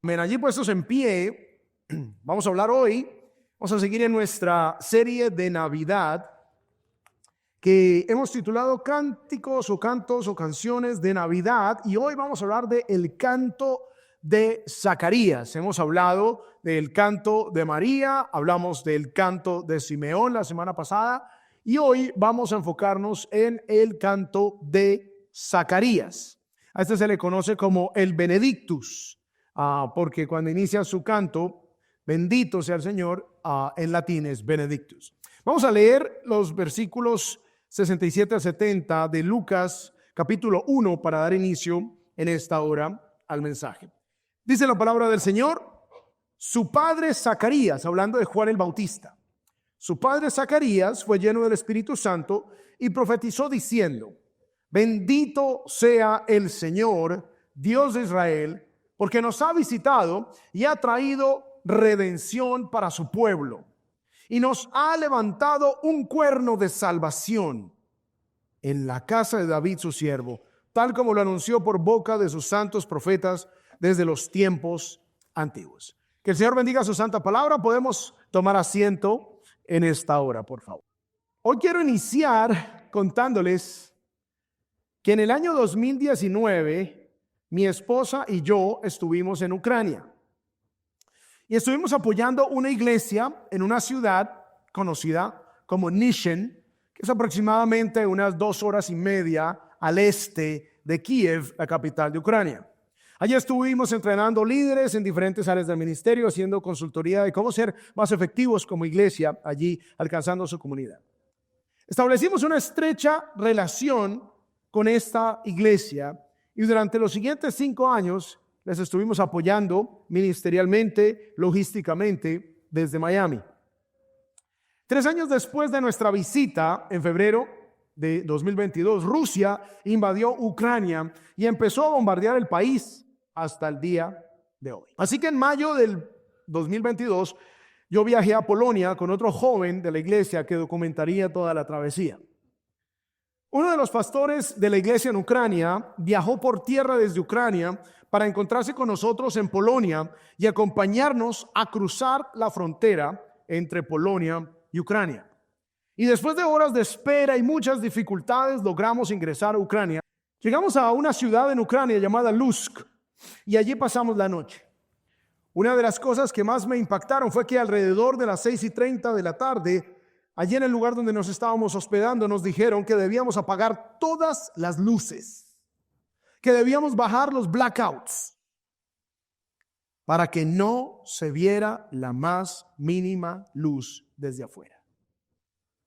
Bien, allí puestos en pie, vamos a hablar hoy, vamos a seguir en nuestra serie de Navidad que hemos titulado Cánticos o Cantos o Canciones de Navidad, y hoy vamos a hablar del canto de Zacarías. Hemos hablado del canto de María, hablamos del canto de Simeón la semana pasada, y hoy vamos a enfocarnos en el canto de Zacarías. A este se le conoce como el Benedictus. Porque cuando inicia su canto, bendito sea el Señor, en latín es Benedictus. Vamos a leer los versículos 67 a 70 de Lucas capítulo 1 para dar inicio en esta hora al mensaje. Dice la palabra del Señor: su padre Zacarías, hablando de Juan el Bautista, su padre Zacarías fue lleno del Espíritu Santo y profetizó diciendo: bendito sea el Señor, Dios de Israel, porque nos ha visitado y ha traído redención para su pueblo, y nos ha levantado un cuerno de salvación en la casa de David su siervo, tal como lo anunció por boca de sus santos profetas desde los tiempos antiguos. Que el Señor bendiga su santa palabra. Podemos tomar asiento en esta hora, por favor. Hoy quiero iniciar contándoles que en el año 2019, mi esposa y yo estuvimos en Ucrania y estuvimos apoyando una iglesia en una ciudad conocida como Nishin, que es aproximadamente unas 2 horas y media al este de Kiev, la capital de Ucrania. Allí estuvimos entrenando líderes en diferentes áreas del ministerio, haciendo consultoría de cómo ser más efectivos como iglesia allí, alcanzando su comunidad. Establecimos una estrecha relación con esta iglesia y durante los siguientes 5 años les estuvimos apoyando ministerialmente, logísticamente desde Miami. 3 años después de nuestra visita, en febrero de 2022, Rusia invadió Ucrania y empezó a bombardear el país hasta el día de hoy. Así que en mayo del 2022, yo viajé a Polonia con otro joven de la iglesia que documentaría toda la travesía. Uno de los pastores de la iglesia en Ucrania viajó por tierra desde Ucrania para encontrarse con nosotros en Polonia y acompañarnos a cruzar la frontera entre Polonia y Ucrania. Y después de horas de espera y muchas dificultades, logramos ingresar a Ucrania. Llegamos a una ciudad en Ucrania llamada Lutsk y allí pasamos la noche. Una de las cosas que más me impactaron fue que alrededor de las 6:30 de la tarde, allí en el lugar donde nos estábamos hospedando, nos dijeron que debíamos apagar todas las luces, que debíamos bajar los blackouts para que no se viera la más mínima luz desde afuera.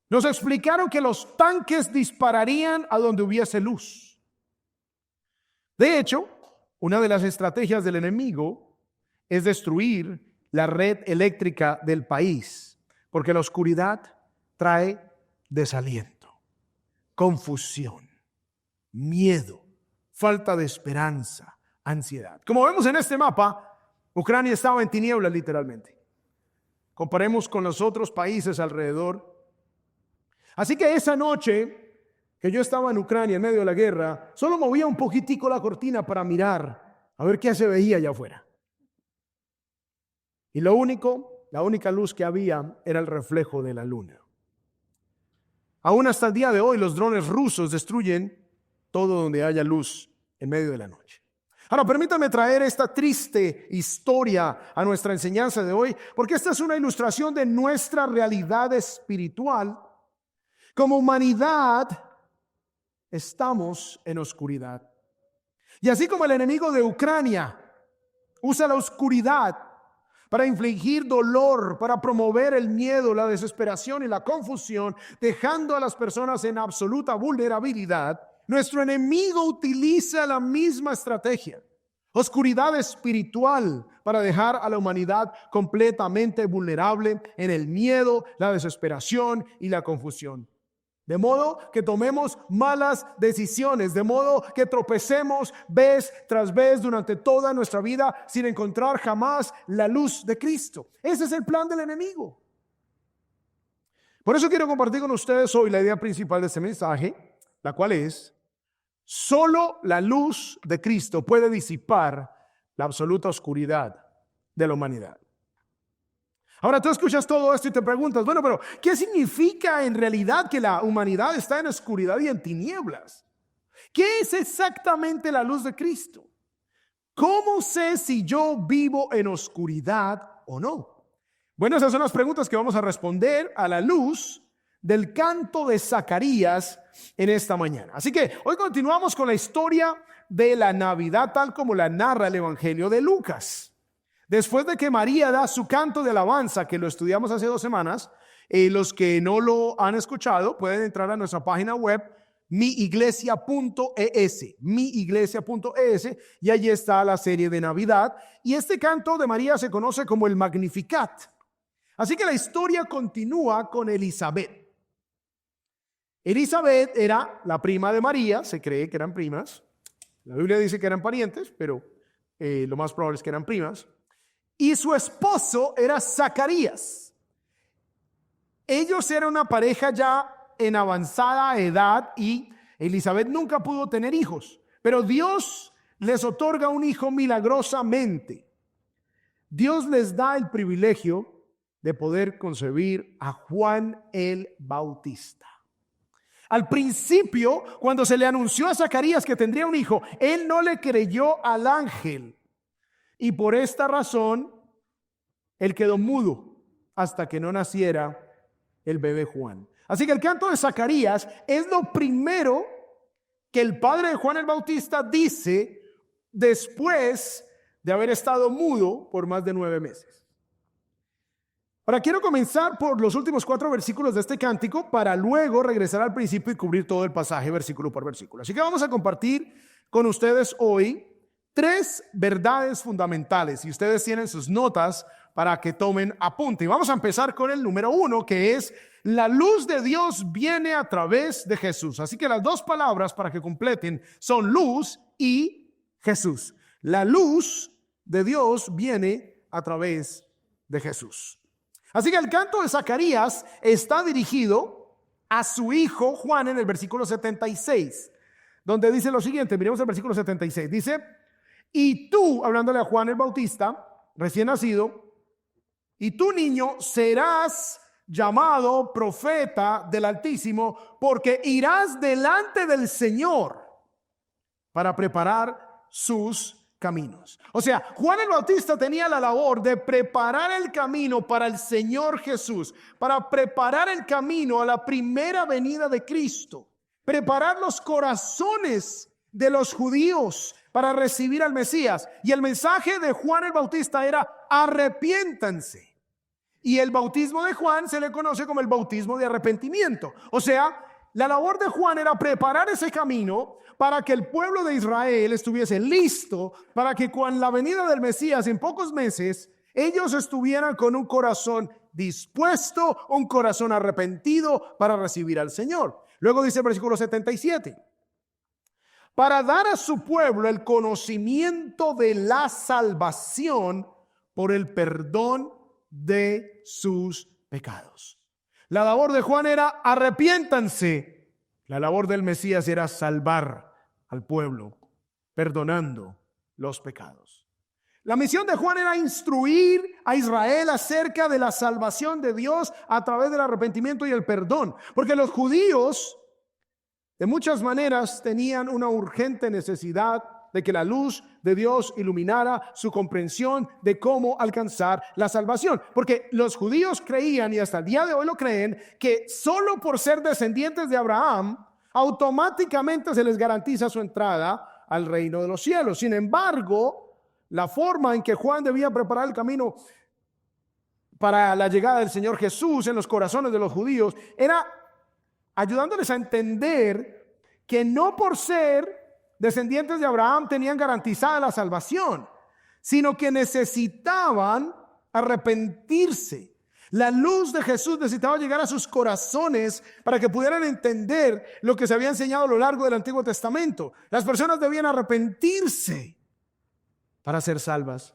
Nos explicaron que los tanques dispararían a donde hubiese luz. De hecho, una de las estrategias del enemigo es destruir la red eléctrica del país, porque la oscuridad trae desaliento, confusión, miedo, falta de esperanza, ansiedad. Como vemos en este mapa, Ucrania estaba en tinieblas literalmente. Comparemos con los otros países alrededor. Así que esa noche que yo estaba en Ucrania en medio de la guerra, solo movía un poquitico la cortina para mirar a ver qué se veía allá afuera. Y la única luz que había era el reflejo de la luna. Aún hasta el día de hoy los drones rusos destruyen todo donde haya luz en medio de la noche. Ahora, permítame traer esta triste historia a nuestra enseñanza de hoy, porque esta es una ilustración de nuestra realidad espiritual. Como humanidad estamos en oscuridad. Y así como el enemigo de Ucrania usa la oscuridad para infligir dolor, para promover el miedo, la desesperación y la confusión, dejando a las personas en absoluta vulnerabilidad, nuestro enemigo utiliza la misma estrategia, oscuridad espiritual, para dejar a la humanidad completamente vulnerable en el miedo, la desesperación y la confusión. De modo que tomemos malas decisiones, de modo que tropecemos vez tras vez durante toda nuestra vida sin encontrar jamás la luz de Cristo. Ese es el plan del enemigo. Por eso quiero compartir con ustedes hoy la idea principal de este mensaje, la cual es: solo la luz de Cristo puede disipar la absoluta oscuridad de la humanidad. Ahora tú escuchas todo esto y te preguntas, bueno, pero ¿qué significa en realidad que la humanidad está en oscuridad y en tinieblas? ¿Qué es exactamente la luz de Cristo? ¿Cómo sé si yo vivo en oscuridad o no? Bueno, esas son las preguntas que vamos a responder a la luz del canto de Zacarías en esta mañana. Así que hoy continuamos con la historia de la Navidad tal como la narra el Evangelio de Lucas. Después de que María da su canto de alabanza, que lo estudiamos hace 2 semanas, los que no lo han escuchado pueden entrar a nuestra página web miiglesia.es, y allí está la serie de Navidad. Y este canto de María se conoce como el Magnificat. Así que la historia continúa con Elizabeth. Elizabeth era la prima de María, se cree que eran primas. La Biblia dice que eran parientes, pero lo más probable es que eran primas. Y su esposo era Zacarías. Ellos eran una pareja ya en avanzada edad y Elizabeth nunca pudo tener hijos, pero Dios les otorga un hijo milagrosamente. Dios les da el privilegio de poder concebir a Juan el Bautista. Al principio, cuando se le anunció a Zacarías que tendría un hijo, él no le creyó al ángel. Y por esta razón, él quedó mudo hasta que no naciera el bebé Juan. Así que el canto de Zacarías es lo primero que el padre de Juan el Bautista dice después de haber estado mudo por más de 9 meses. Ahora quiero comenzar por los últimos 4 versículos de este cántico para luego regresar al principio y cubrir todo el pasaje versículo por versículo. Así que vamos a compartir con ustedes hoy 3 verdades fundamentales, y ustedes tienen sus notas para que tomen apunte. Y vamos a empezar con el número 1, que es: la luz de Dios viene a través de Jesús. Así que las 2 palabras para que completen son luz y Jesús. La luz de Dios viene a través de Jesús. Así que el canto de Zacarías está dirigido a su hijo Juan en el versículo 76, donde dice lo siguiente. Miremos el versículo 76. Dice: y tú, hablándole a Juan el Bautista, recién nacido, y tú, niño, serás llamado profeta del Altísimo, porque irás delante del Señor para preparar sus caminos. O sea, Juan el Bautista tenía la labor de preparar el camino para el Señor Jesús, para preparar el camino a la primera venida de Cristo, preparar los corazones de los judíos para recibir al Mesías. Y el mensaje de Juan el Bautista era: arrepiéntanse. Y el bautismo de Juan se le conoce como el bautismo de arrepentimiento. O sea, la labor de Juan era preparar ese camino para que el pueblo de Israel estuviese listo, para que con la venida del Mesías en pocos meses, ellos estuvieran con un corazón dispuesto, un corazón arrepentido para recibir al Señor. Luego dice el versículo 77: para dar a su pueblo el conocimiento de la salvación por el perdón de sus pecados. La labor de Juan era: arrepiéntanse. La labor del Mesías era salvar al pueblo, perdonando los pecados. La misión de Juan era instruir a Israel acerca de la salvación de Dios a través del arrepentimiento y el perdón, porque los judíos de muchas maneras tenían una urgente necesidad de que la luz de Dios iluminara su comprensión de cómo alcanzar la salvación. Porque los judíos creían, y hasta el día de hoy lo creen, que solo por ser descendientes de Abraham, automáticamente se les garantiza su entrada al reino de los cielos. Sin embargo, la forma en que Juan debía preparar el camino para la llegada del Señor Jesús en los corazones de los judíos era ayudándoles a entender que no por ser descendientes de Abraham tenían garantizada la salvación, sino que necesitaban arrepentirse. La luz de Jesús necesitaba llegar a sus corazones para que pudieran entender lo que se había enseñado a lo largo del Antiguo Testamento. Las personas debían arrepentirse para ser salvas.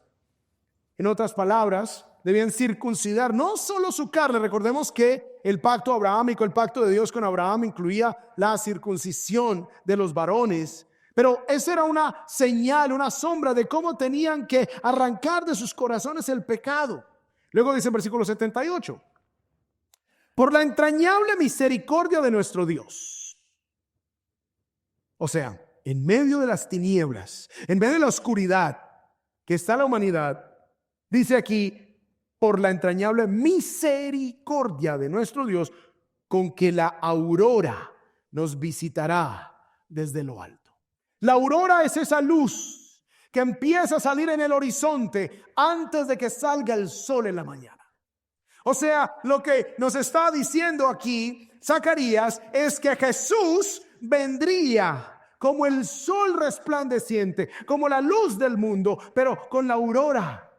En otras palabras, debían circuncidar no solo su carne. Recordemos que el pacto abrahámico, el pacto de Dios con Abraham incluía la circuncisión de los varones, Pero esa era una señal, una sombra de cómo tenían que arrancar de sus corazones el pecado. Luego dice en versículo 78, por la entrañable misericordia de nuestro Dios. O sea, en medio de las tinieblas, en medio de la oscuridad que está la humanidad, dice aquí, por la entrañable misericordia de nuestro Dios, con que la aurora nos visitará desde lo alto. La aurora es esa luz que empieza a salir en el horizonte antes de que salga el sol en la mañana. O sea, lo que nos está diciendo aquí Zacarías es que Jesús vendría como el sol resplandeciente, como la luz del mundo, pero con la aurora.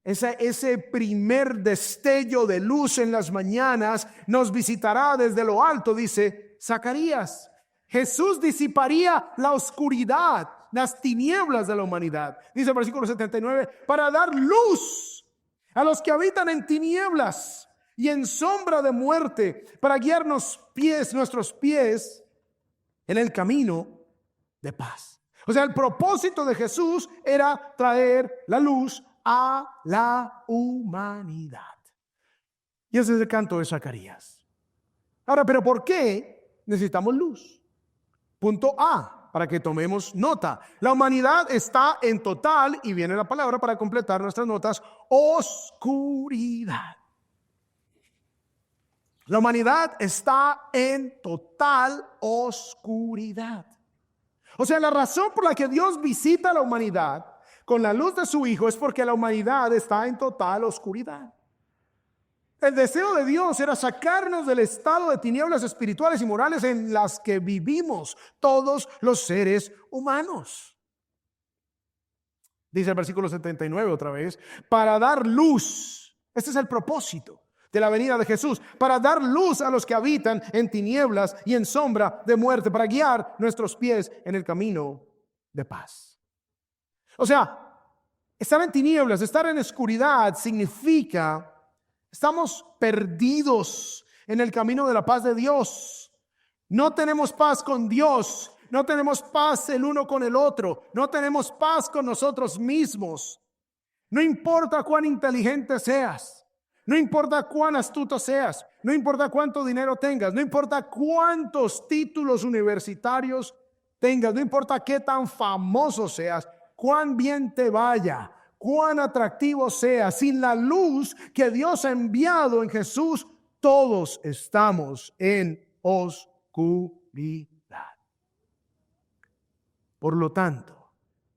Ese primer destello de luz en las mañanas nos visitará desde lo alto, dice Zacarías. Jesús disiparía la oscuridad, las tinieblas de la humanidad. Dice el versículo 79, para dar luz a los que habitan en tinieblas y en sombra de muerte, para guiarnos nuestros pies en el camino de paz. O sea, el propósito de Jesús era traer la luz a la humanidad. Y ese es el canto de Zacarías. Ahora, ¿pero por qué necesitamos luz? Punto A, para que tomemos nota. La humanidad está en total, y viene la palabra para completar nuestras notas, oscuridad. La humanidad está en total oscuridad. O sea, la razón por la que Dios visita a la humanidad con la luz de su Hijo es porque la humanidad está en total oscuridad. El deseo de Dios era sacarnos del estado de tinieblas espirituales y morales en las que vivimos todos los seres humanos. Dice el versículo 79 otra vez, para dar luz. Este es el propósito de la venida de Jesús, para dar luz a los que habitan en tinieblas y en sombra de muerte, para guiar nuestros pies en el camino de paz. O sea, estar en tinieblas, estar en oscuridad significa estamos perdidos en el camino de la paz de Dios. No tenemos paz con Dios, no tenemos paz el uno con el otro, no tenemos paz con nosotros mismos. No importa cuán inteligente seas, no importa cuán astuto seas, no importa cuánto dinero tengas, no importa cuántos títulos universitarios tengas, no importa qué tan famoso seas, cuán bien te vaya, cuán atractivo sea, sin la luz que Dios ha enviado en Jesús, todos estamos en oscuridad. Por lo tanto,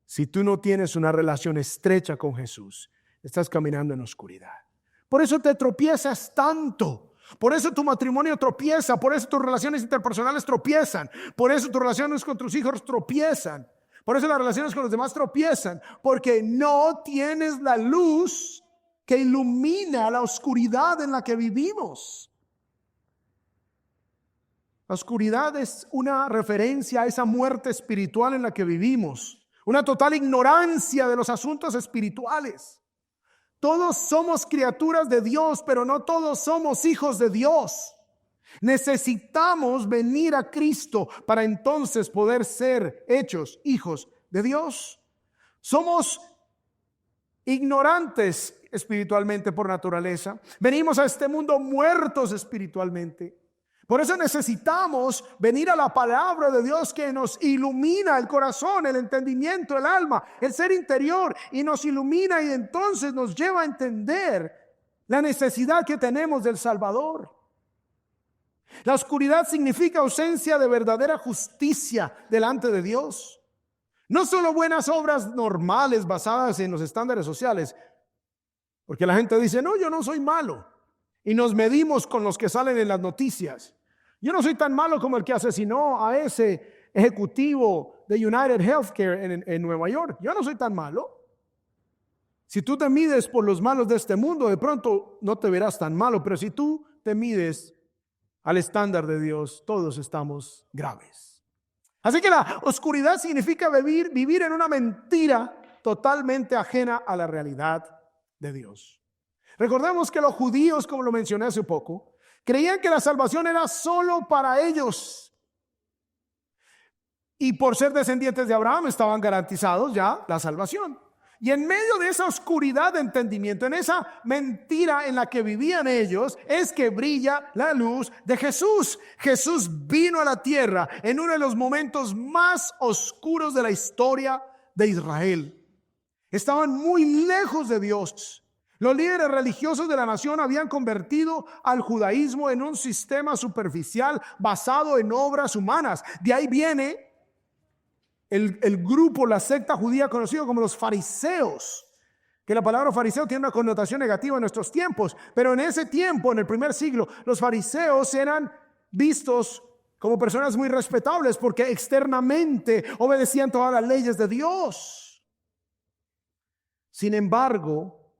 si tú no tienes una relación estrecha con Jesús, estás caminando en oscuridad. Por eso te tropiezas tanto. Por eso tu matrimonio tropieza. Por eso tus relaciones interpersonales tropiezan. Por eso tus relaciones con tus hijos tropiezan. Por eso las relaciones con los demás tropiezan. Porque no tienes la luz que ilumina la oscuridad en la que vivimos. La oscuridad es una referencia a esa muerte espiritual en la que vivimos. Una total ignorancia de los asuntos espirituales. Todos somos criaturas de Dios, pero no todos somos hijos de Dios. Necesitamos venir a Cristo para entonces poder ser hechos hijos de Dios. Somos ignorantes espiritualmente por naturaleza. Venimos a este mundo muertos espiritualmente. Por eso necesitamos venir a la palabra de Dios que nos ilumina el corazón, el entendimiento, el alma, el ser interior, y nos ilumina y entonces nos lleva a entender la necesidad que tenemos del Salvador. La oscuridad significa ausencia de verdadera justicia delante de Dios. No solo buenas obras normales basadas en los estándares sociales, porque la gente dice, no, yo no soy malo. Y nos medimos con los que salen en las noticias. Yo no soy tan malo como el que asesinó a ese ejecutivo de United Healthcare en Nueva York. Yo no soy tan malo. Si tú te mides por los malos de este mundo, de pronto no te verás tan malo. Pero si tú te mides al estándar de Dios, todos estamos graves. Así que la oscuridad significa vivir en una mentira totalmente ajena a la realidad de Dios. Recordemos que los judíos, como lo mencioné hace poco, creían que la salvación era solo para ellos. Y por ser descendientes de Abraham estaban garantizados ya la salvación. Y en medio de esa oscuridad de entendimiento, en esa mentira en la que vivían ellos, es que brilla la luz de Jesús. Jesús vino a la tierra en uno de los momentos más oscuros de la historia de Israel. Estaban muy lejos de Dios. Los líderes religiosos de la nación habían convertido al judaísmo en un sistema superficial basado en obras humanas. De ahí viene el grupo, la secta judía conocido como los fariseos, que la palabra fariseo tiene una connotación negativa en nuestros tiempos, pero en ese tiempo, en el primer siglo, los fariseos eran vistos como personas muy respetables porque externamente obedecían todas las leyes de Dios. Sin embargo,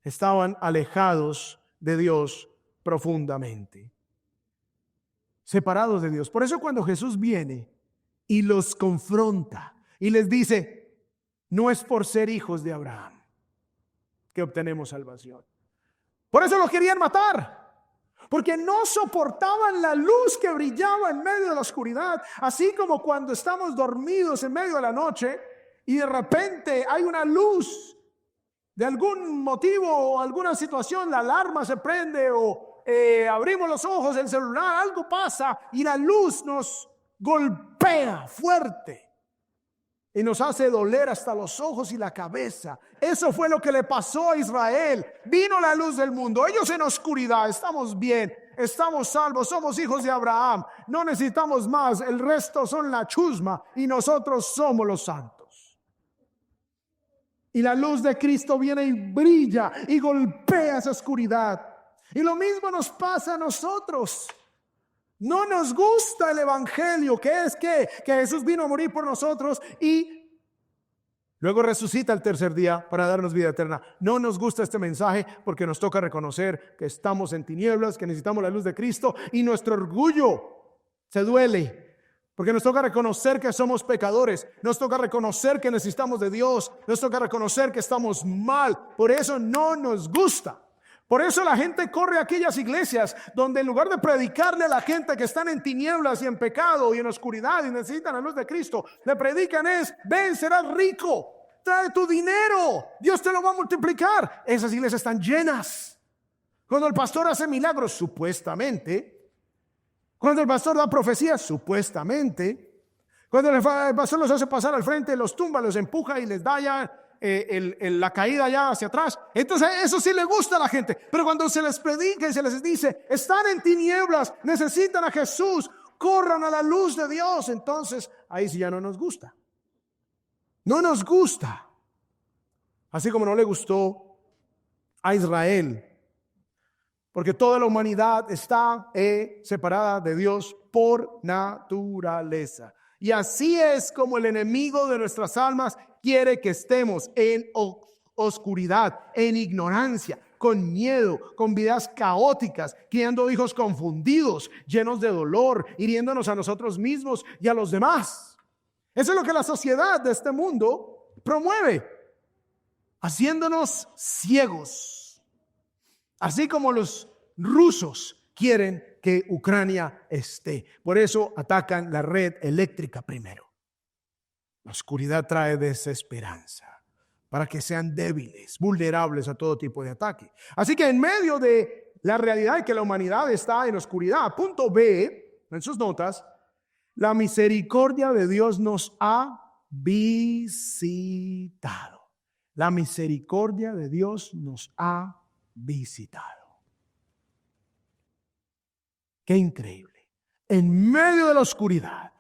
estaban alejados de Dios profundamente, separados de Dios. Por eso cuando Jesús viene y los confronta y les dice, no es por ser hijos de Abraham que obtenemos salvación. Por eso los querían matar, porque no soportaban la luz que brillaba en medio de la oscuridad. Así como cuando estamos dormidos en medio de la noche y de repente hay una luz de algún motivo o alguna situación, la alarma se prende o abrimos los ojos, el celular, algo pasa y la luz nos golpea fuerte y nos hace doler hasta los ojos y la cabeza. Eso fue lo que le pasó a Israel. Vino la luz del mundo, ellos en oscuridad. Estamos bien, estamos salvos, somos hijos de Abraham, no necesitamos más, el resto son la chusma y nosotros somos los santos. Y la luz de Cristo viene y brilla y golpea esa oscuridad. Y lo mismo nos pasa a nosotros. No nos gusta el evangelio, que es que Jesús vino a morir por nosotros y luego resucita el tercer día para darnos vida eterna. No nos gusta este mensaje porque nos toca reconocer que estamos en tinieblas, que necesitamos la luz de Cristo y nuestro orgullo se duele. Porque nos toca reconocer que somos pecadores, nos toca reconocer que necesitamos de Dios, nos toca reconocer que estamos mal. Por eso no nos gusta. Por eso la gente corre a aquellas iglesias donde en lugar de predicarle a la gente que están en tinieblas y en pecado y en oscuridad y necesitan la luz de Cristo, le predican es, ven, serás rico, trae tu dinero, Dios te lo va a multiplicar. Esas iglesias están llenas. Cuando el pastor hace milagros, supuestamente, cuando el pastor da profecías, supuestamente, cuando el pastor los hace pasar al frente, los tumba, los empuja y les da ya la caída ya hacia atrás, entonces eso sí le gusta a la gente. Pero cuando se les predica y se les dice, están en tinieblas, necesitan a Jesús, corran a la luz de Dios, entonces ahí sí ya no nos gusta. No nos gusta. Así como no le gustó a Israel, porque toda la humanidad está separada de Dios por naturaleza. Y así es como el enemigo de nuestras almas quiere que estemos en oscuridad, en ignorancia, con miedo, con vidas caóticas, criando hijos confundidos, llenos de dolor, hiriéndonos a nosotros mismos y a los demás. Eso es lo que la sociedad de este mundo promueve, haciéndonos ciegos, así como los rusos quieren que Ucrania esté. Por eso atacan la red eléctrica primero. La oscuridad trae desesperanza para que sean débiles, vulnerables a todo tipo de ataque. Así que en medio de la realidad de que la humanidad está en oscuridad, punto B, en sus notas, la misericordia de Dios nos ha visitado. La misericordia de Dios nos ha visitado. Qué increíble. En medio de la oscuridad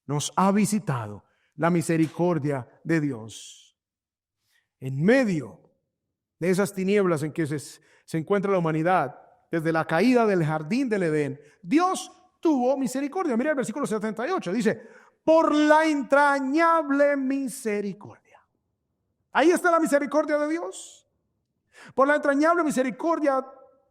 nos ha visitado la misericordia de Dios. En medio de esas tinieblas en que se encuentra la humanidad, desde la caída del jardín del Edén, Dios tuvo misericordia. Mira el versículo 78, dice, por la entrañable misericordia. Ahí está la misericordia de Dios. Por la entrañable misericordia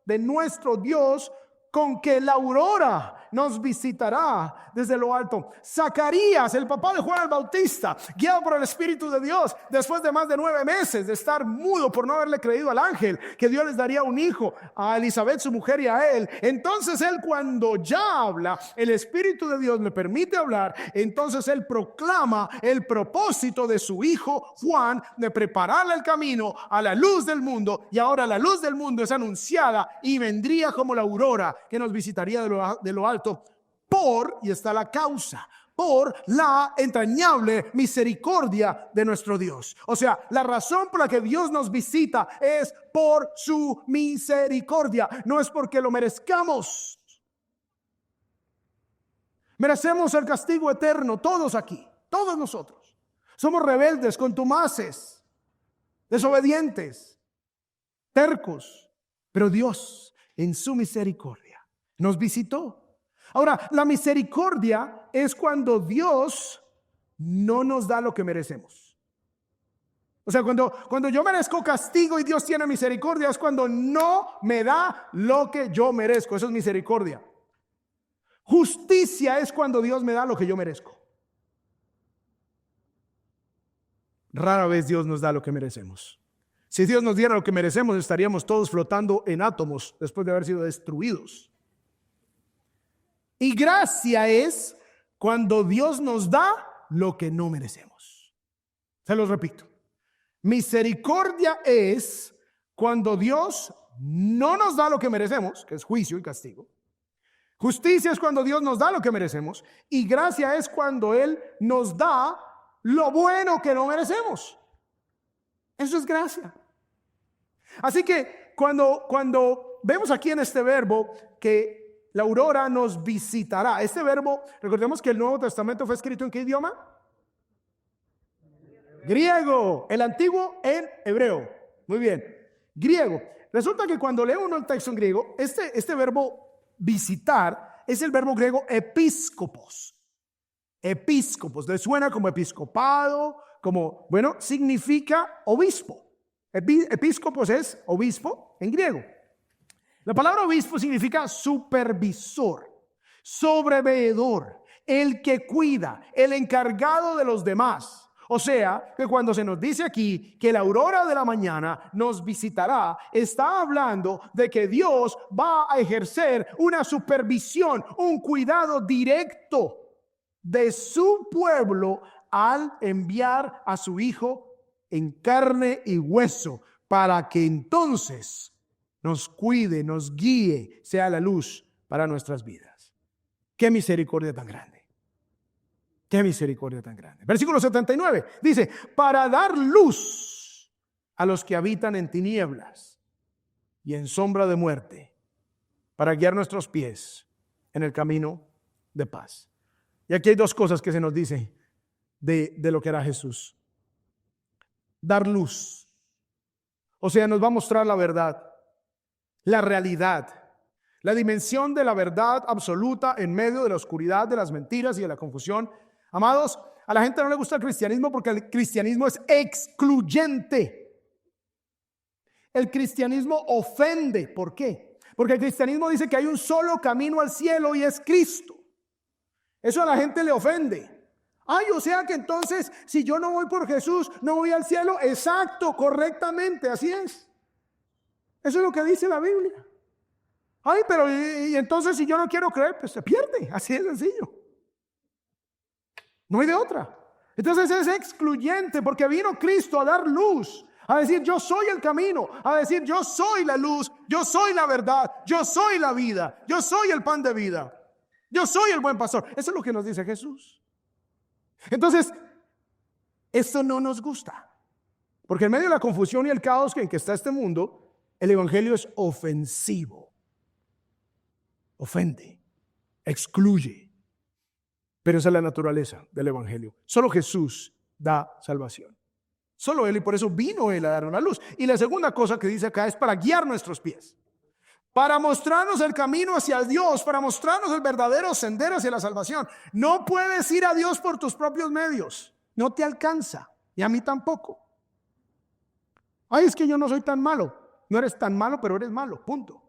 de nuestro Dios, con que la aurora nos visitará desde lo alto. Zacarías, el papá de Juan el Bautista, guiado por el Espíritu de Dios, después de más de 9 meses de estar mudo por no haberle creído al ángel que Dios les daría un hijo a Elizabeth su mujer y a él, entonces él, cuando ya habla, el Espíritu de Dios le permite hablar, entonces él proclama el propósito de su hijo Juan de prepararle el camino a la luz del mundo, y ahora la luz del mundo es anunciada y vendría como la aurora que nos visitaría de lo alto y está la causa, por la entrañable misericordia de nuestro Dios. O sea, la razón por la que Dios nos visita es por su misericordia, no es porque lo merezcamos. Merecemos el castigo eterno, todos aquí, todos nosotros. Somos rebeldes, contumaces, desobedientes, tercos, pero Dios en su misericordia nos visitó. Ahora, la misericordia es cuando Dios no nos da lo que merecemos. O sea, cuando yo merezco castigo y Dios tiene misericordia, es cuando no me da lo que yo merezco. Eso es misericordia. Justicia es cuando Dios me da lo que yo merezco. Rara vez Dios nos da lo que merecemos. Si Dios nos diera lo que merecemos, estaríamos todos flotando en átomos después de haber sido destruidos. Y gracia es cuando Dios nos da lo que no merecemos. Se los repito. Misericordia es cuando Dios no nos da lo que merecemos, que es juicio y castigo. Justicia es cuando Dios nos da lo que merecemos. Y gracia es cuando Él nos da lo bueno que no merecemos. Eso es gracia. Así que cuando vemos aquí en este verbo que la aurora nos visitará, este verbo, recordemos que el Nuevo Testamento fue escrito ¿en qué idioma? Griego. El antiguo en hebreo. Muy bien. Griego. Resulta que cuando lee uno el texto en griego, este verbo visitar es el verbo griego episkopos. Episkopos. ¿Les suena como episcopado? Como, bueno, significa obispo. Episkopos es obispo en griego. La palabra obispo significa supervisor, sobreveedor, el que cuida, el encargado de los demás. O sea, que cuando se nos dice aquí que la aurora de la mañana nos visitará, está hablando de que Dios va a ejercer una supervisión, un cuidado directo de su pueblo al enviar a su Hijo en carne y hueso para que entonces nos cuide, nos guíe, sea la luz para nuestras vidas. ¡Qué misericordia tan grande! ¡Qué misericordia tan grande! Versículo 79 dice, para dar luz a los que habitan en tinieblas y en sombra de muerte, para guiar nuestros pies en el camino de paz. Y aquí hay 2 cosas que se nos dice de lo que hará Jesús. Dar luz. O sea, nos va a mostrar la verdad. La realidad, la dimensión de la verdad absoluta en medio de la oscuridad, de las mentiras y de la confusión. Amados, a la gente no le gusta el cristianismo porque el cristianismo es excluyente. El cristianismo ofende. ¿Por qué? Porque el cristianismo dice que hay un solo camino al cielo y es Cristo. Eso a la gente le ofende. Ay, o sea que entonces si yo no voy por Jesús, no voy al cielo. Exacto, correctamente, así es. Eso es lo que dice la Biblia. Ay, pero y entonces si yo no quiero creer, pues se pierde. Así de sencillo. No hay de otra. Entonces es excluyente porque vino Cristo a dar luz, a decir yo soy el camino, a decir yo soy la luz, yo soy la verdad, yo soy la vida, yo soy el pan de vida, yo soy el buen pastor. Eso es lo que nos dice Jesús. Entonces, esto no nos gusta. Porque en medio de la confusión y el caos en que está este mundo, el evangelio es ofensivo, ofende, excluye, pero esa es la naturaleza del evangelio. Solo Jesús da salvación, solo Él, y por eso vino Él a darnos la luz. Y la segunda cosa que dice acá es para guiar nuestros pies, para mostrarnos el camino hacia Dios, para mostrarnos el verdadero sendero hacia la salvación. No puedes ir a Dios por tus propios medios, no te alcanza, y a mí tampoco. Ay, es que yo no soy tan malo. No eres tan malo, pero eres malo, punto.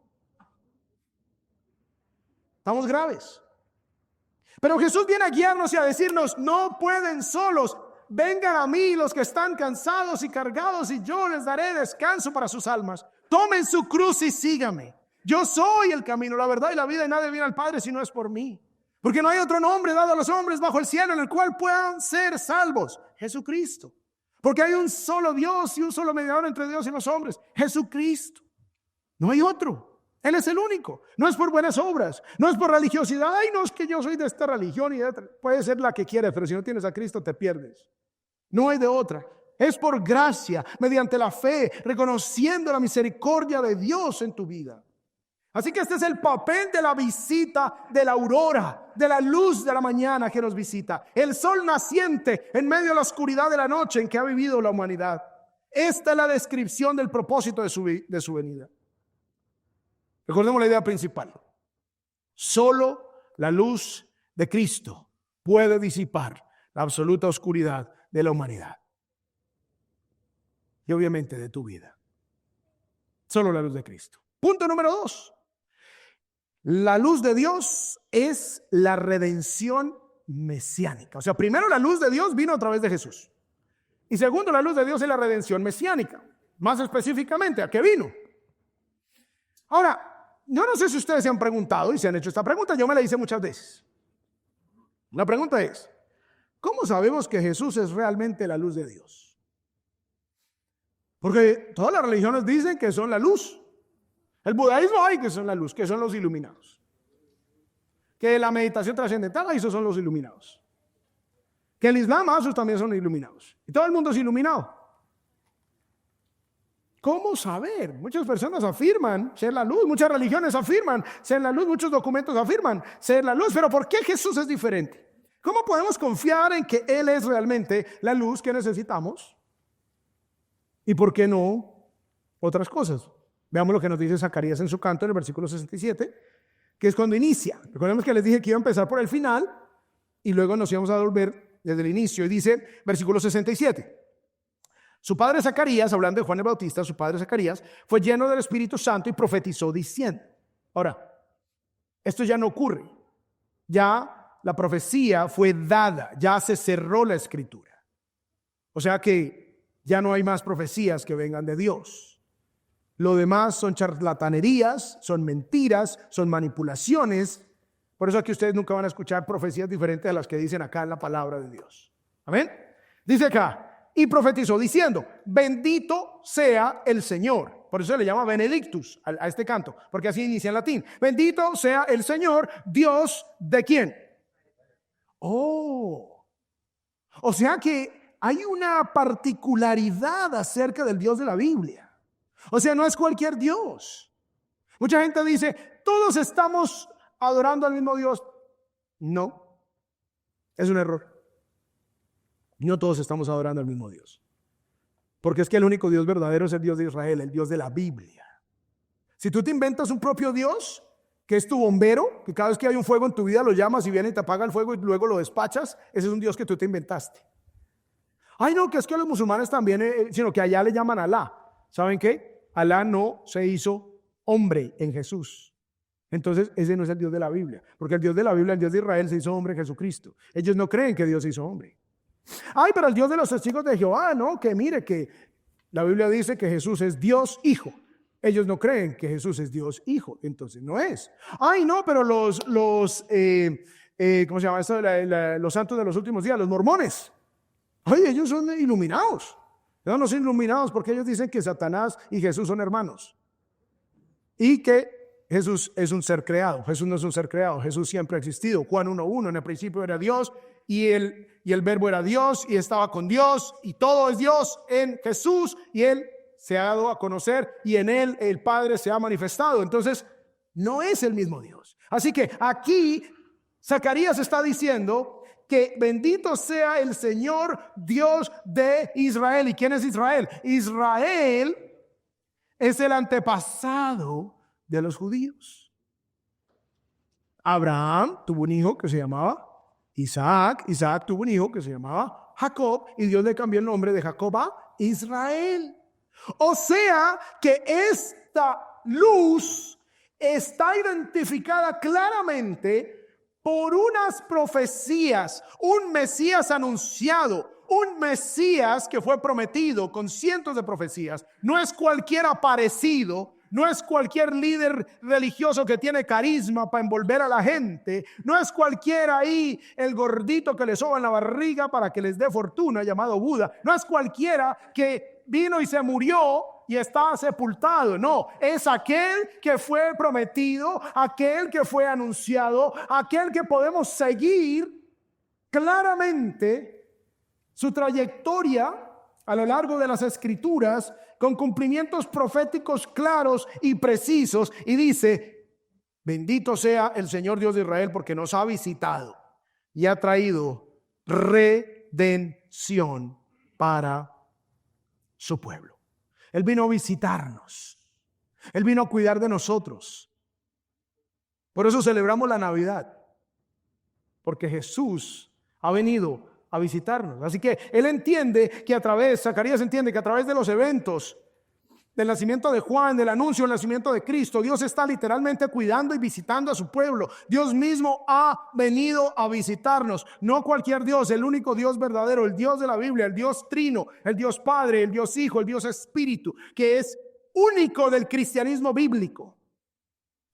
Estamos graves. Pero Jesús viene a guiarnos y a decirnos: no pueden solos, vengan a mí los que están cansados y cargados, y yo les daré descanso para sus almas. Tomen su cruz y síganme. Yo soy el camino, la verdad y la vida, y nadie viene al Padre si no es por mí. Porque no hay otro nombre dado a los hombres bajo el cielo en el cual puedan ser salvos: Jesucristo. Porque hay un solo Dios y un solo mediador entre Dios y los hombres: Jesucristo. No hay otro. Él es el único. No es por buenas obras, no es por religiosidad. Ay, no, es que yo soy de esta religión y de otra. Puede ser la que quieres, pero si no tienes a Cristo te pierdes. No hay de otra. Es por gracia, mediante la fe, reconociendo la misericordia de Dios en tu vida. Así que este es el papel de la visita de la aurora, de la luz de la mañana que nos visita. El sol naciente en medio de la oscuridad de la noche en que ha vivido la humanidad. Esta es la descripción del propósito de su venida. Recordemos la idea principal. Solo la luz de Cristo puede disipar la absoluta oscuridad de la humanidad. Y obviamente de tu vida. Solo la luz de Cristo. Punto número 2. La luz de Dios es la redención mesiánica. O sea, primero la luz de Dios vino a través de Jesús. Y segundo, la luz de Dios es la redención mesiánica. Más específicamente, ¿a qué vino? Ahora, yo no sé si ustedes se han preguntado y se han hecho esta pregunta. Yo me la hice muchas veces. La pregunta es: ¿cómo sabemos que Jesús es realmente la luz de Dios? Porque todas las religiones dicen que son la luz. El budaísmo hay que son la luz, que son los iluminados. Que la meditación trascendental, esos son los iluminados. Que el Islam, esos también son iluminados. Y todo el mundo es iluminado. ¿Cómo saber? Muchas personas afirman ser la luz, muchas religiones afirman ser la luz, muchos documentos afirman ser la luz, pero ¿por qué Jesús es diferente? ¿Cómo podemos confiar en que Él es realmente la luz que necesitamos? ¿Y por qué no otras cosas? Veamos lo que nos dice Zacarías en su canto en el versículo 67, que es cuando inicia. Recordemos que les dije que iba a empezar por el final y luego nos íbamos a volver desde el inicio. Y dice, versículo 67. Su padre Zacarías, hablando de Juan el Bautista, su padre Zacarías, fue lleno del Espíritu Santo y profetizó diciendo. Ahora, esto ya no ocurre. Ya la profecía fue dada, ya se cerró la escritura. O sea que ya no hay más profecías que vengan de Dios. Lo demás son charlatanerías, son mentiras, son manipulaciones. Por eso aquí ustedes nunca van a escuchar profecías diferentes a las que dicen acá en la palabra de Dios. Amén. Dice acá. Y profetizó diciendo, bendito sea el Señor. Por eso se le llama Benedictus a este canto, porque así inicia en latín. Bendito sea el Señor, Dios de quién. Oh, o sea que hay una particularidad acerca del Dios de la Biblia. O sea, no es cualquier Dios. Mucha gente dice, todos estamos adorando al mismo Dios. No, es un error. No todos estamos adorando al mismo Dios. Porque es que el único Dios verdadero es el Dios de Israel, el Dios de la Biblia. Si tú te inventas un propio Dios, que es tu bombero, que cada vez que hay un fuego en tu vida lo llamas y viene y te apaga el fuego y luego lo despachas, ese es un Dios que tú te inventaste. Ay, no, que es que los musulmanes también, sino que allá le llaman Alá. ¿Saben qué? Alá no se hizo hombre en Jesús. Entonces ese no es el Dios de la Biblia. Porque el Dios de la Biblia, el Dios de Israel, se hizo hombre en Jesucristo. Ellos no creen que Dios se hizo hombre. Ay, pero el Dios de los testigos de Jehová, no, que mire que la Biblia dice que Jesús es Dios Hijo. Ellos no creen que Jesús es Dios Hijo, entonces no es. Ay, no, pero ¿cómo se llama esto? Los santos de los últimos días, los mormones. Oye, ellos son iluminados. No son iluminados porque ellos dicen que Satanás y Jesús son hermanos. Y que Jesús es un ser creado. Jesús no es un ser creado, Jesús siempre ha existido. Juan 1:1, en el principio era Dios y el verbo era Dios y estaba con Dios y todo es Dios en Jesús y Él se ha dado a conocer y en Él el Padre se ha manifestado. Entonces no es el mismo Dios. Así que aquí Zacarías está diciendo que bendito sea el Señor Dios de Israel. ¿Y quién es Israel? Israel es el antepasado de los judíos. Abraham tuvo un hijo que se llamaba Isaac. Isaac tuvo un hijo que se llamaba Jacob y Dios le cambió el nombre de Jacob a Israel. O sea que esta luz está identificada claramente por unas profecías, un Mesías anunciado, un Mesías que fue prometido con cientos de profecías. No es cualquier aparecido, no es cualquier líder religioso que tiene carisma para envolver a la gente, no es cualquiera ahí el gordito que le soba en la barriga para que les dé fortuna llamado Buda, no es cualquiera que vino y se murió y está sepultado. No, es aquel que fue prometido, aquel que fue anunciado, aquel que podemos seguir claramente su trayectoria a lo largo de las Escrituras con cumplimientos proféticos claros y precisos. Y dice: bendito sea el Señor Dios de Israel, porque nos ha visitado y ha traído redención para su pueblo. Él vino a visitarnos. Él vino a cuidar de nosotros. Por eso celebramos la Navidad, porque Jesús ha venido a visitarnos. Así que Él entiende que Zacarías entiende que a través de los eventos del nacimiento de Juan, del anuncio del nacimiento de Cristo, Dios está literalmente cuidando y visitando a su pueblo. Dios mismo ha venido a visitarnos. No cualquier Dios, el único Dios verdadero, el Dios de la Biblia, el Dios Trino, el Dios Padre, el Dios Hijo, el Dios Espíritu, que es único del cristianismo bíblico.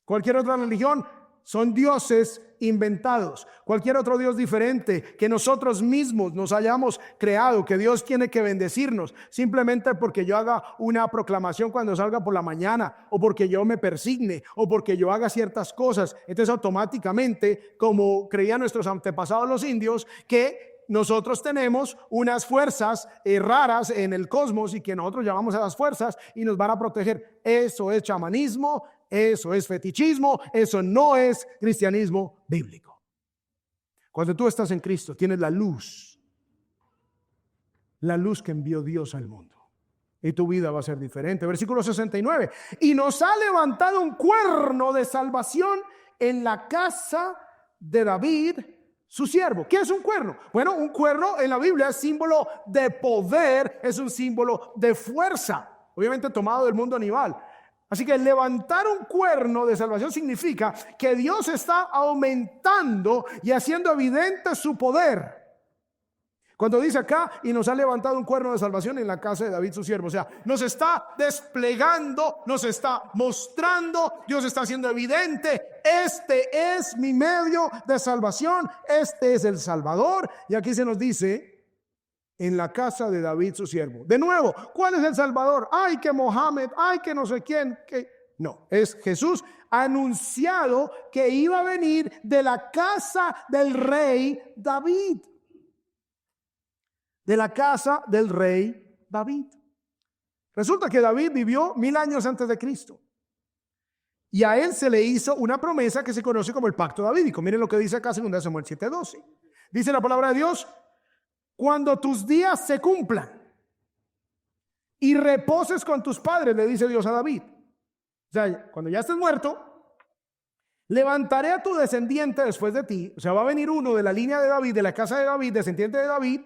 Cualquier otra religión son dioses inventados. Cualquier otro Dios diferente que nosotros mismos nos hayamos creado, que Dios tiene que bendecirnos simplemente porque yo haga una proclamación cuando salga por la mañana, o porque yo me persigne, o porque yo haga ciertas cosas. Entonces automáticamente, como creían nuestros antepasados los indios, que nosotros tenemos unas fuerzas raras en el cosmos y que nosotros llamamos a las fuerzas y nos van a proteger. Eso es chamanismo, eso es fetichismo, eso no es cristianismo bíblico. Cuando tú estás en Cristo, tienes la luz que envió Dios al mundo, y tu vida va a ser diferente. Versículo 69: y nos ha levantado un cuerno de salvación en la casa de David, su siervo. ¿Qué es un cuerno? Bueno, un cuerno en la Biblia es símbolo de poder, es un símbolo de fuerza, obviamente tomado del mundo animal. Así que levantar un cuerno de salvación significa que Dios está aumentando y haciendo evidente su poder. Cuando dice acá: y nos ha levantado un cuerno de salvación en la casa de David su siervo, o sea, nos está desplegando, nos está mostrando, Dios está haciendo evidente: este es mi medio de salvación, este es el Salvador. Y aquí se nos dice: en la casa de David su siervo. De nuevo, ¿cuál es el Salvador? Ay, que Mohammed, ay, que no sé quién, que... No, es Jesús anunciado que iba a venir de la casa del rey David. De la casa del rey David. Resulta que David vivió 1000 años antes de Cristo. Y a él se le hizo una promesa que se conoce como el pacto davídico. Miren lo que dice acá 2 Samuel 7:12. Dice la palabra de Dios: cuando tus días se cumplan y reposes con tus padres, le dice Dios a David. O sea, cuando ya estés muerto, levantaré a tu descendiente después de ti. O sea, va a venir uno de la línea de David, de la casa de David, descendiente de David,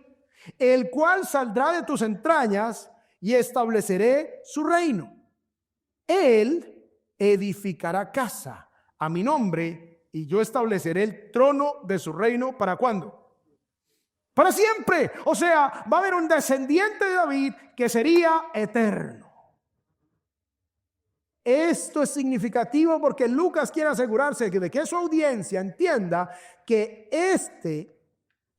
el cual saldrá de tus entrañas y estableceré su reino. Él edificará casa a mi nombre y yo estableceré el trono de su reino. ¿Para cuándo? Para siempre. O sea, va a haber un descendiente de David que sería eterno. Esto es significativo porque Lucas quiere asegurarse de que su audiencia entienda que este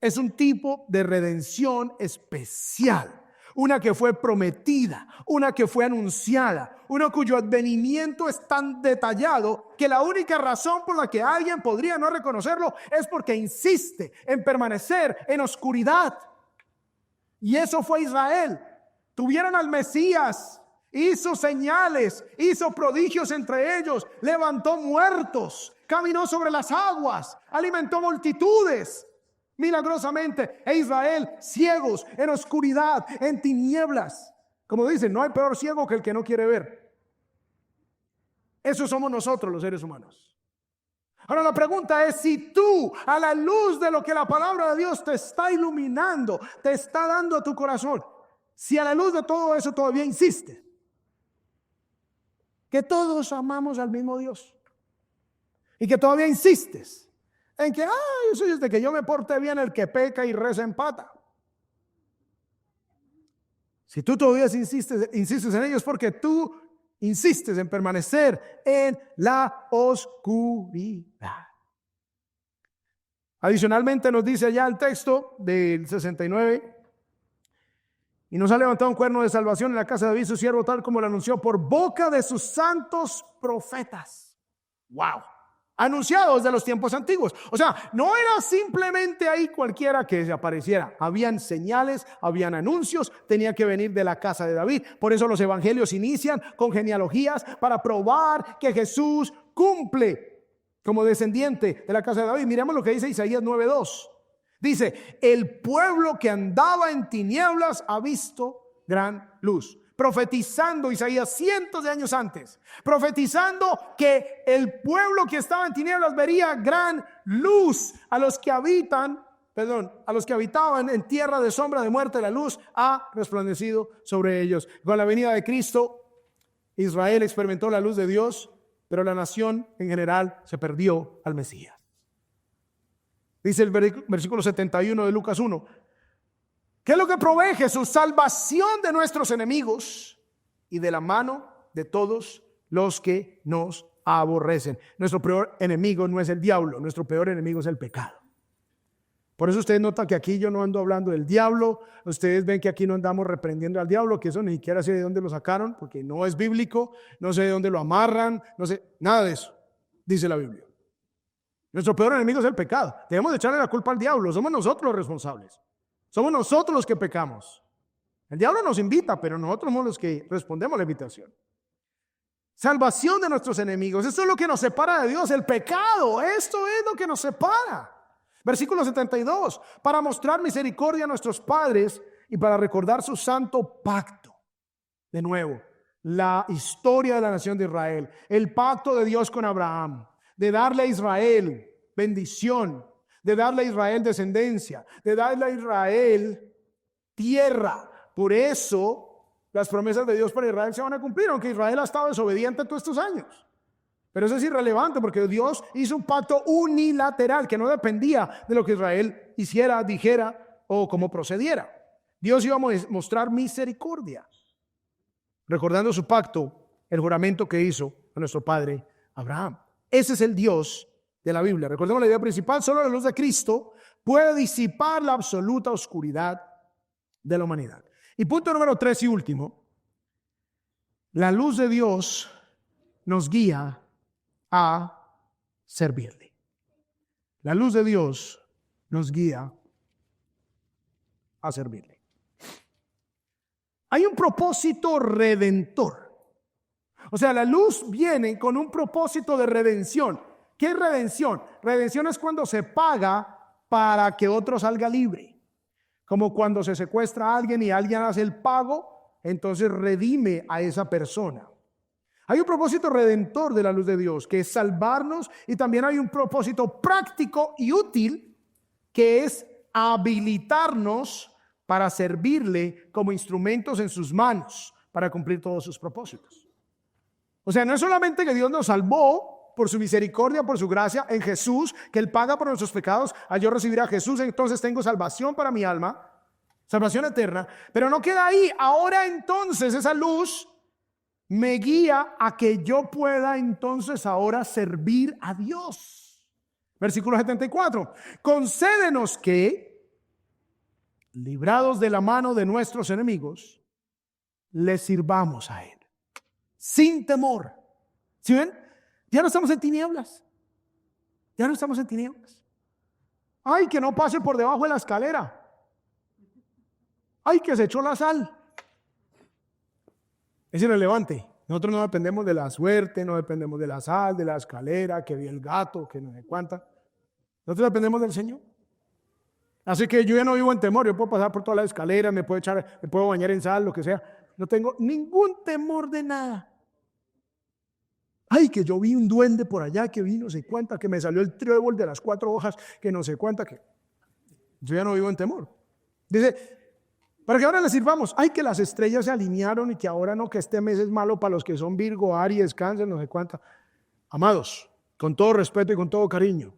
es un tipo de redención especial. Una que fue prometida, una que fue anunciada, uno cuyo advenimiento es tan detallado que la única razón por la que alguien podría no reconocerlo es porque insiste en permanecer en oscuridad. Y eso fue Israel. Tuvieron al Mesías, hizo señales, hizo prodigios entre ellos, levantó muertos, caminó sobre las aguas, alimentó multitudes milagrosamente. E Israel, ciegos, en oscuridad, en tinieblas. Como dicen, no hay peor ciego que el que no quiere ver. Eso somos nosotros los seres humanos. Ahora la pregunta es: si tú, a la luz de lo que la palabra de Dios te está iluminando, te está dando a tu corazón, si a la luz de todo eso todavía insistes que todos amamos al mismo Dios, y que todavía insistes en que, eso es de que yo me porte bien, el que peca y reza empata. Si tú todavía insistes en ello, es porque tú insistes en permanecer en la oscuridad. Adicionalmente nos dice allá el texto del 69, y nos ha levantado un cuerno de salvación en la casa de David, su siervo, tal como lo anunció por boca de sus santos profetas. ¡Wow! Anunciados de los tiempos antiguos. O sea, no era simplemente ahí cualquiera que se apareciera. Habían señales, habían anuncios, tenía que venir de la casa de David. Por eso los evangelios inician con genealogías para probar que Jesús cumple como descendiente de la casa de David. Miremos lo que dice Isaías 9:2. Dice, el pueblo que andaba en tinieblas ha visto gran luz. Profetizando Isaías cientos de años antes, profetizando que el pueblo que estaba en tinieblas vería gran luz. A los que habitaban en tierra de sombra de muerte, la luz ha resplandecido sobre ellos. Con la venida de Cristo, Israel experimentó la luz de Dios, pero la nación en general se perdió al Mesías. Dice el versículo 71 de Lucas 1. ¿Qué es lo que provee Jesús? Salvación de nuestros enemigos y de la mano de todos los que nos aborrecen. Nuestro peor enemigo no es el diablo, nuestro peor enemigo es el pecado. Por eso ustedes notan que aquí yo no ando hablando del diablo. Ustedes ven que aquí no andamos reprendiendo al diablo, que eso ni siquiera sé de dónde lo sacaron, porque no es bíblico, no sé de dónde lo amarran, no sé, nada de eso, dice la Biblia. Nuestro peor enemigo es el pecado. Debemos de echarle la culpa al diablo, somos nosotros los responsables. Somos nosotros los que pecamos. El diablo nos invita, pero nosotros somos los que respondemos a la invitación. Salvación de nuestros enemigos. Esto es lo que nos separa de Dios, el pecado. Esto es lo que nos separa. Versículo 72. Para mostrar misericordia a nuestros padres y para recordar su santo pacto. De nuevo, la historia de la nación de Israel. El pacto de Dios con Abraham. De darle a Israel bendición. De darle a Israel descendencia, de darle a Israel tierra. Por eso las promesas de Dios para Israel se van a cumplir, aunque Israel ha estado desobediente todos estos años. Pero eso es irrelevante porque Dios hizo un pacto unilateral que no dependía de lo que Israel hiciera, dijera o cómo procediera. Dios iba a mostrar misericordia, recordando su pacto, el juramento que hizo a nuestro padre Abraham. Ese es el Dios de la Biblia. Recordemos la idea principal: solo la luz de Cristo puede disipar la absoluta oscuridad de la humanidad. Y punto número 3 y último: la luz de Dios nos guía a servirle. La luz de Dios nos guía a servirle. Hay un propósito redentor. O sea, la luz viene con un propósito de redención. ¿Qué es redención? Redención es cuando se paga para que otro salga libre. Como cuando se secuestra a alguien y alguien hace el pago, entonces redime a esa persona. Hay un propósito redentor de la luz de Dios, que es salvarnos, y también hay un propósito práctico y útil, que es habilitarnos para servirle como instrumentos en sus manos, para cumplir todos sus propósitos. O sea, no es solamente que Dios nos salvó por su misericordia, por su gracia en Jesús, que Él paga por nuestros pecados. Al yo recibir a Jesús, entonces tengo salvación para mi alma, salvación eterna. Pero no queda ahí. Ahora entonces esa luz me guía a que yo pueda entonces ahora servir a Dios. Versículo 74. Concédenos que, librados de la mano de nuestros enemigos, les sirvamos a Él, sin temor. ¿Sí ven? Ya no estamos en tinieblas. Ya no estamos en tinieblas. Ay, que no pase por debajo de la escalera. Ay, que se echó la sal. Es irrelevante. Nosotros no dependemos de la suerte, no dependemos de la sal, de la escalera, que vi el gato, que no sé cuánta. Nosotros dependemos del Señor. Así que yo ya no vivo en temor. Yo puedo pasar por toda la escalera, me puedo bañar en sal, lo que sea. No tengo ningún temor de nada. Ay, que yo vi un duende por allá, que vi no sé cuánta, que me salió el trébol de las 4 hojas, que no sé cuánta, que yo ya no vivo en temor. Dice, para que ahora le sirvamos. Ay, que las estrellas se alinearon y que ahora no, que este mes es malo para los que son Virgo, Aries, Cáncer, no sé cuánta. Amados, con todo respeto y con todo cariño,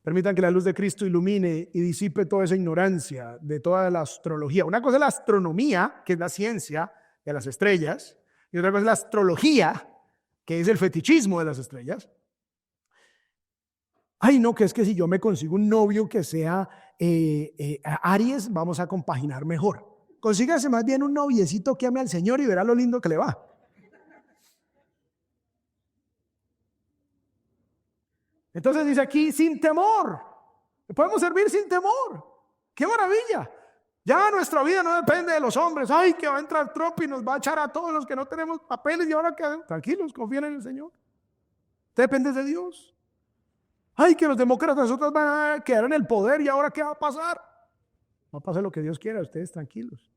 Permitan que la luz de Cristo ilumine y disipe toda esa ignorancia de toda la astrología. Una cosa es la astronomía, que es la ciencia de las estrellas, y otra cosa es la astrología, que es el fetichismo de las estrellas. Ay, no, que es que si yo me consigo un novio que sea Aries, vamos a compaginar mejor. Consígase más bien un noviecito que ame al Señor y verá lo lindo que le va. Entonces dice aquí, sin temor. Podemos servir sin temor. ¡Qué maravilla! Ya nuestra vida no depende de los hombres. Ay, que va a entrar Trump y nos va a echar a todos los que no tenemos papeles y ahora que tranquilos, confíen en el Señor. Depende de Dios. Ay, que los demócratas nosotros van a quedar en el poder y ahora ¿qué va a pasar? Va a pasar lo que Dios quiera, ustedes tranquilos.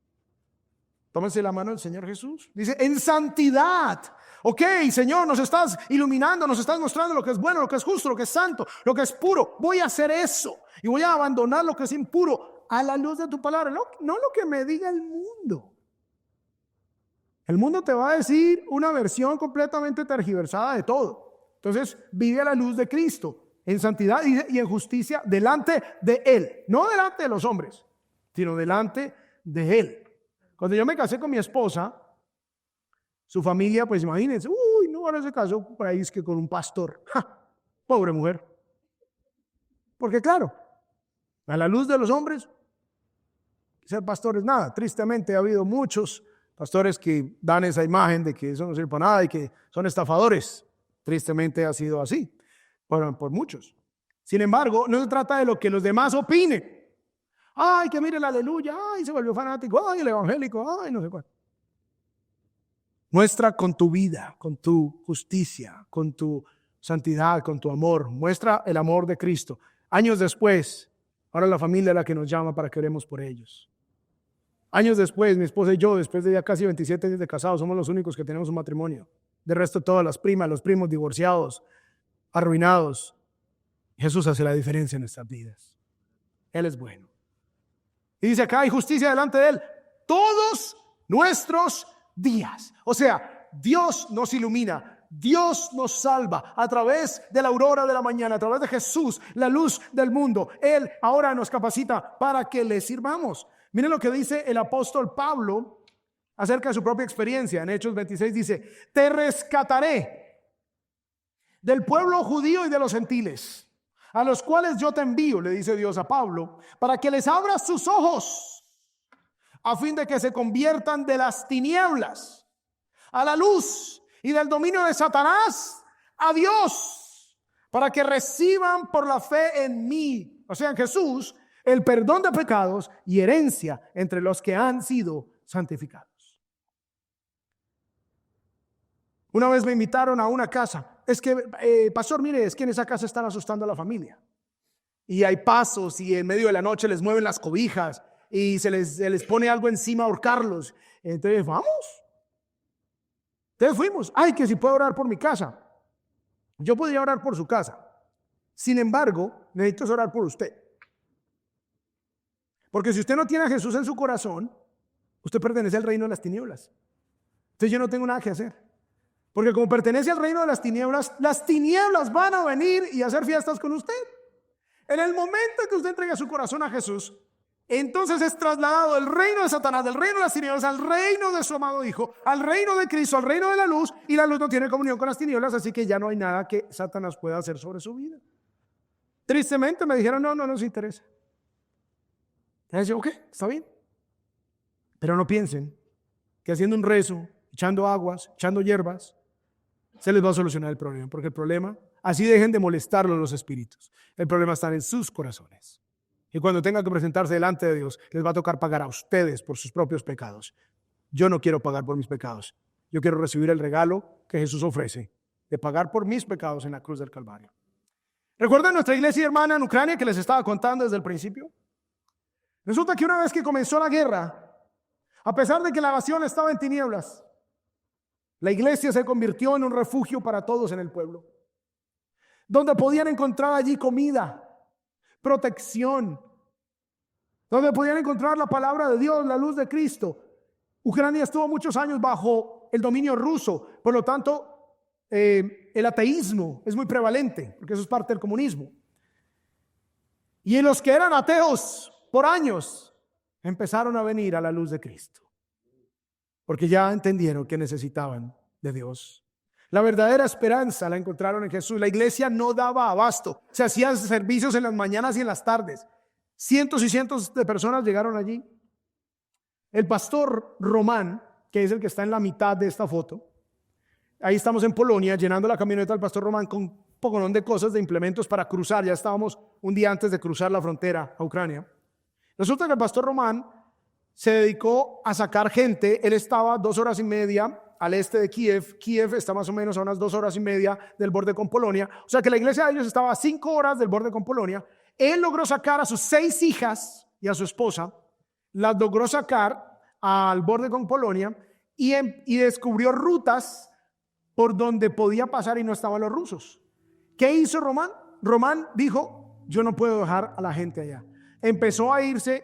Tómense la mano del Señor Jesús. Dice, en santidad. Ok, Señor, nos estás iluminando, nos estás mostrando lo que es bueno, lo que es justo, lo que es santo, lo que es puro. Voy a hacer eso y voy a abandonar lo que es impuro a la luz de tu palabra. No lo que me diga el mundo. El mundo te va a decir una versión completamente tergiversada de todo. Entonces, vive a la luz de Cristo, en santidad y en justicia delante de Él. No delante de los hombres, sino delante de Él. Cuando yo me casé con mi esposa, su familia, pues imagínense, ahora se casó por ahí es que con un pastor. ¡Ja! Pobre mujer. Porque claro, a la luz de los hombres, ser pastor es nada. Tristemente ha habido muchos pastores que dan esa imagen de que eso no sirve para nada y que son estafadores. Tristemente ha sido así, por muchos. Sin embargo, no se trata de lo que los demás opinen. Ay, que mire la aleluya, ay, se volvió fanático, ay, el evangélico, ay, no sé cuál. Muestra con tu vida, con tu justicia, con tu santidad, con tu amor. Muestra el amor de Cristo. Años después, ahora la familia es la que nos llama para que oremos por ellos. Años después, mi esposa y yo, después de ya casi 27 años de casados, somos los únicos que tenemos un matrimonio. De resto, todas las primas, los primos divorciados, arruinados. Jesús hace la diferencia en nuestras vidas. Él es bueno. Y dice acá, hay justicia delante de Él todos nuestros días. O sea, Dios nos ilumina, Dios nos salva a través de la aurora de la mañana, a través de Jesús, la luz del mundo. Él ahora nos capacita para que le sirvamos. Miren lo que dice el apóstol Pablo acerca de su propia experiencia. En Hechos 26 dice, te rescataré del pueblo judío y de los gentiles, a los cuales yo te envío, le dice Dios a Pablo, para que les abras sus ojos, a fin de que se conviertan de las tinieblas a la luz y del dominio de Satanás a Dios, para que reciban por la fe en mí, o sea, en Jesús, el perdón de pecados y herencia entre los que han sido santificados. Una vez me invitaron a una casa. Es que, pastor, mire, es que en esa casa están asustando a la familia. Y hay pasos y en medio de la noche les mueven las cobijas y se les pone algo encima a ahorcarlos. Entonces, vamos. Entonces fuimos. Ay, que si puedo orar por mi casa. Yo podría orar por su casa. Sin embargo, necesito orar por usted. Porque si usted no tiene a Jesús en su corazón, usted pertenece al reino de las tinieblas. Entonces yo no tengo nada que hacer. Porque como pertenece al reino de las tinieblas van a venir y hacer fiestas con usted. En el momento que usted entrega su corazón a Jesús, entonces es trasladado del reino de Satanás, del reino de las tinieblas, al reino de su amado Hijo, al reino de Cristo, al reino de la luz, y la luz no tiene comunión con las tinieblas, así que ya no hay nada que Satanás pueda hacer sobre su vida. Tristemente me dijeron, no nos interesa. Entonces yo, ok, está bien. Pero no piensen que haciendo un rezo, echando aguas, echando hierbas, se les va a solucionar el problema, porque el problema, así dejen de molestarlos los espíritus, el problema está en sus corazones. Y cuando tengan que presentarse delante de Dios, les va a tocar pagar a ustedes por sus propios pecados. Yo no quiero pagar por mis pecados. Yo quiero recibir el regalo que Jesús ofrece, de pagar por mis pecados en la cruz del Calvario. ¿Recuerdan nuestra iglesia hermana en Ucrania que les estaba contando desde el principio? Resulta que una vez que comenzó la guerra, a pesar de que la nación estaba en tinieblas, la iglesia se convirtió en un refugio para todos en el pueblo, donde podían encontrar allí comida, protección, donde podían encontrar la palabra de Dios, la luz de Cristo. Ucrania estuvo muchos años bajo el dominio ruso, por lo tanto, el ateísmo es muy prevalente, porque eso es parte del comunismo. Y los que eran ateos por años empezaron a venir a la luz de Cristo, porque ya entendieron que necesitaban de Dios. La verdadera esperanza la encontraron en Jesús. La iglesia no daba abasto. Se hacían servicios en las mañanas y en las tardes. Cientos y cientos de personas llegaron allí. El pastor Román, que es el que está en la mitad de esta foto, ahí estamos en Polonia llenando la camioneta del pastor Román con un poconón de cosas, de implementos para cruzar. Ya estábamos un día antes de cruzar la frontera a Ucrania. Resulta que el pastor Román se dedicó a sacar gente. Él estaba 2 horas y media al este de Kiev. Kiev está más o menos a unas 2 horas y media del borde con Polonia. O sea que la iglesia de ellos estaba a 5 horas del borde con Polonia. Él logró sacar a sus 6 hijas y a su esposa. Las logró sacar al borde con Polonia y descubrió rutas por donde podía pasar y no estaban los rusos. ¿Qué hizo Román? Román dijo: yo no puedo dejar a la gente allá. Empezó a irse,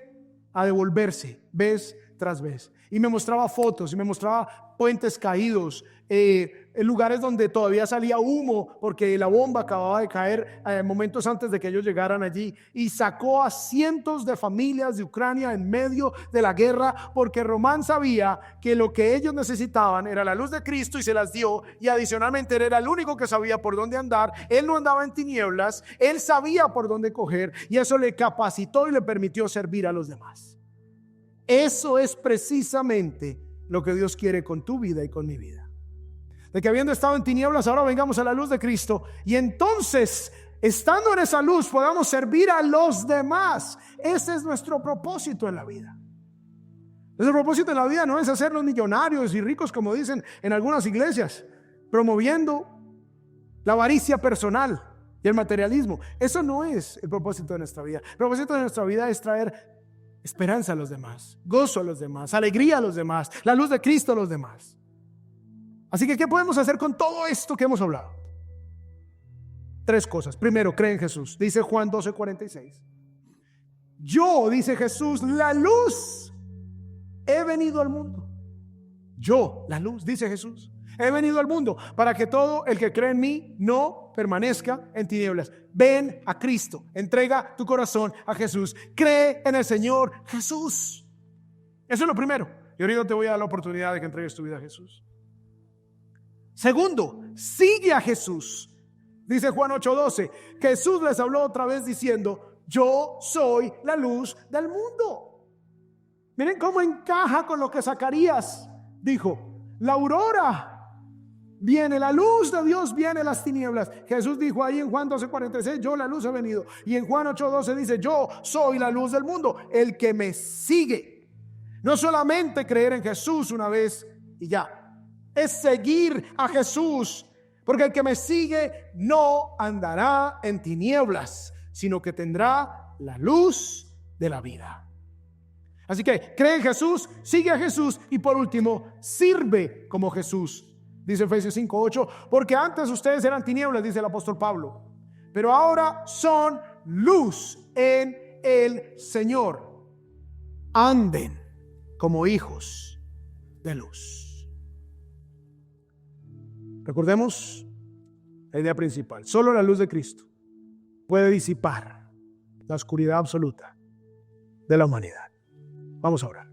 a devolverse vez tras vez. Y me mostraba fotos y me mostraba puentes caídos, en lugares donde todavía salía humo porque la bomba acababa de caer momentos antes de que ellos llegaran allí. Y sacó a cientos de familias de Ucrania en medio de la guerra, porque Román sabía que lo que ellos necesitaban era la luz de Cristo y se las dio. Y adicionalmente él era el único que sabía por dónde andar. Él no andaba en tinieblas, él sabía por dónde coger, y eso le capacitó y le permitió servir a los demás. Eso es precisamente lo que Dios quiere con tu vida y con mi vida. De que habiendo estado en tinieblas, ahora vengamos a la luz de Cristo, y entonces, estando en esa luz, podamos servir a los demás. Ese es nuestro propósito en la vida. Nuestro propósito en la vida no es hacernos millonarios y ricos, como dicen en algunas iglesias, promoviendo la avaricia personal y el materialismo. Eso no es el propósito de nuestra vida. El propósito de nuestra vida es traer esperanza a los demás, gozo a los demás, alegría a los demás, la luz de Cristo a los demás. Así que, ¿qué podemos hacer con todo esto que hemos hablado? 3 cosas. Primero, cree en Jesús. Dice Juan 12:46. Yo, dice Jesús, la luz, he venido al mundo. Yo, la luz, dice Jesús, he venido al mundo para que todo el que cree en mí no permanezca en tinieblas. Ven a Cristo, entrega tu corazón a Jesús, cree en el Señor Jesús. Eso es lo primero. Y ahorita te voy a dar la oportunidad de que entregues tu vida a Jesús. Segundo, sigue a Jesús. Dice Juan 8:12. Jesús les habló otra vez diciendo: yo soy la luz del mundo. Miren cómo encaja con lo que Zacarías dijo: la aurora viene, la luz de Dios viene, las tinieblas. Jesús dijo ahí en Juan 12:46: yo, la luz, he venido. Y en Juan 8:12 dice: yo soy la luz del mundo. El que me sigue, no solamente creer en Jesús una vez y ya, es seguir a Jesús, porque el que me sigue no andará en tinieblas, sino que tendrá la luz de la vida. Así que cree en Jesús, sigue a Jesús, y por último, sirve como Jesús. Dice Efesios 5:8, porque antes ustedes eran tinieblas, dice el apóstol Pablo, pero ahora son luz en el Señor. Anden como hijos de luz. Recordemos la idea principal: solo la luz de Cristo puede disipar la oscuridad absoluta de la humanidad. Vamos a orar.